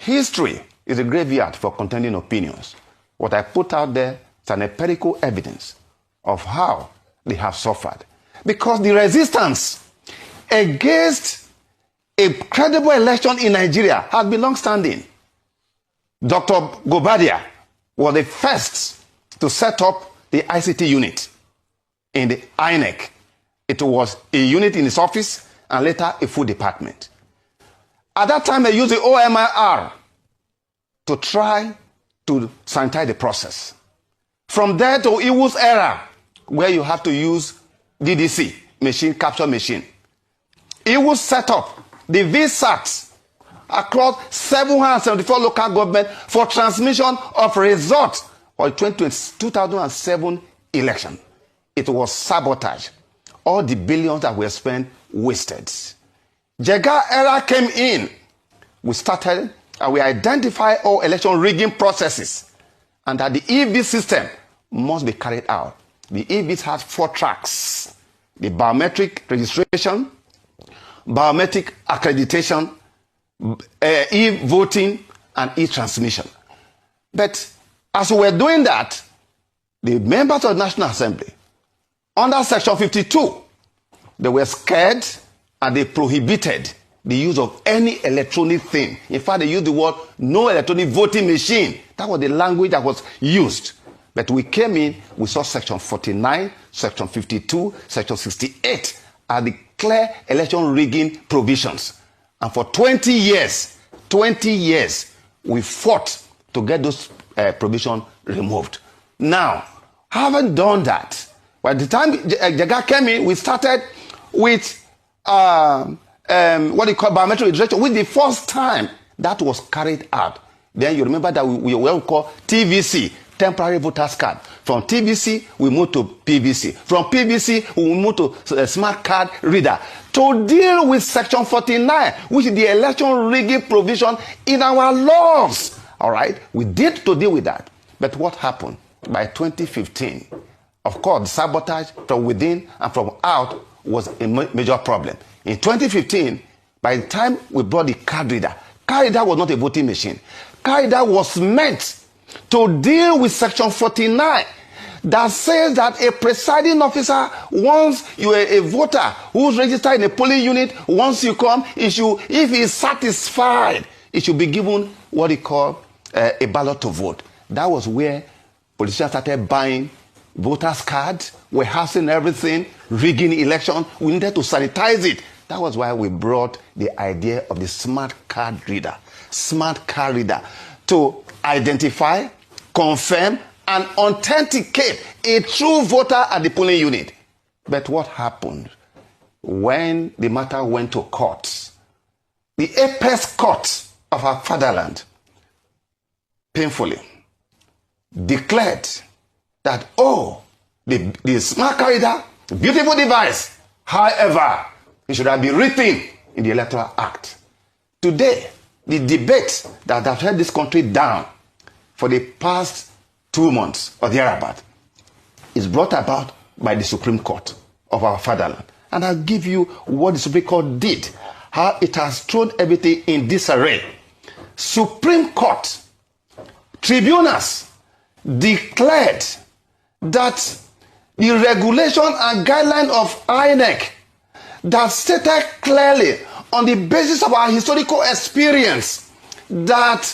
History is a graveyard for contending opinions. What I put out there is an empirical evidence of how they have suffered. Because the resistance against a credible election in Nigeria has been long-standing. Dr. Gobadia was the first to set up the ICT unit in the INEC. It was a unit in his office and later a full department. At that time, they used the OMIR to try to sanitize the process. From there to Iwu's era, where you have to use DDC, machine capture machine. Iwu set up the VSAT across 774 local governments for transmission of results for the 2007 election. It was sabotage. All the billions that were spent wasted. Jega era came in. We started and we identified all election rigging processes and that the EV system must be carried out. The EVs had 4 tracks: the biometric registration, biometric accreditation, e-voting, and e-transmission. But as we were doing that, the members of the National Assembly, under Section 52, they were scared and they prohibited the use of any electronic thing. In fact, they used the word no electronic voting machine. That was the language that was used. But we came in, we saw Section 49, Section 52, Section 68 are the clear election rigging provisions. And for 20 years, we fought to get those provisions removed. Now, having done that, by the time Jega came in, we started with what you call biometric registration, with the first time that was carried out. Then you remember that we call TVC, temporary voters card. From TVC, we moved to PVC. From PVC, we moved to smart card reader. To deal with Section 49, which is the election rigging provision in our laws. All right? We did to deal with that. But what happened? By 2015, of course, sabotage from within and from out was a major problem. In 2015, by the time we brought the card reader was not a voting machine. Card reader was meant to deal with Section 49 that says that a presiding officer, once you are a voter who's registered in a polling unit, once you come, if he is satisfied, it should be given what he called a ballot to vote. That was where politicians started buying voters' cards, warehousing everything, rigging election. We needed to sanitize it. That was why we brought the idea of the smart card reader to identify, confirm, and authenticate a true voter at the polling unit. But what happened when the matter went to court? The apex court of our fatherland painfully declared that, oh, the smart card reader, beautiful device, however, it should have been written in the Electoral Act. Today, the debate that has held this country down for the past 2 months or thereabout is brought about by the Supreme Court of our fatherland. And I'll give you what the Supreme Court did, how it has thrown everything in disarray. Supreme Court tribunals declared that the regulation and guideline of INEC that stated clearly on the basis of our historical experience that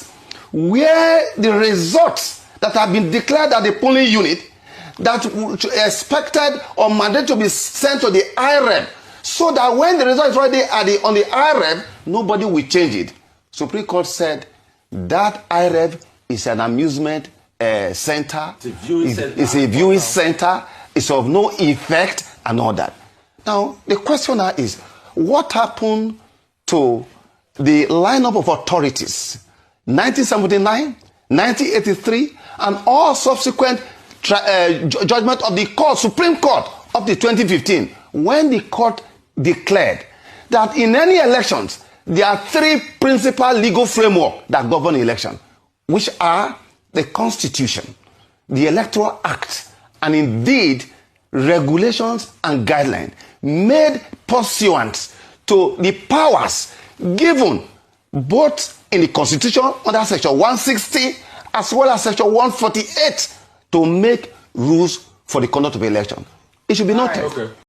where the results that have been declared at the polling unit that expected or mandated to be sent to the IREB, so that when the result is already on the IREB, nobody will change it. Supreme Court said that IREB is an amusement center, it's a viewing center, it's of no effect and all that. Now, the question now is, what happened to the lineup of authorities, 1979, 1983, and all subsequent judgment of the court, Supreme Court, up to 2015, when the court declared that in any elections, there are 3 principal legal frameworks that govern election, which are the Constitution, the Electoral Act, and indeed regulations and guidelines made pursuant to the powers given both in the Constitution under Section 160 as well as Section 148 to make rules for the conduct of election. It should be noted. Okay.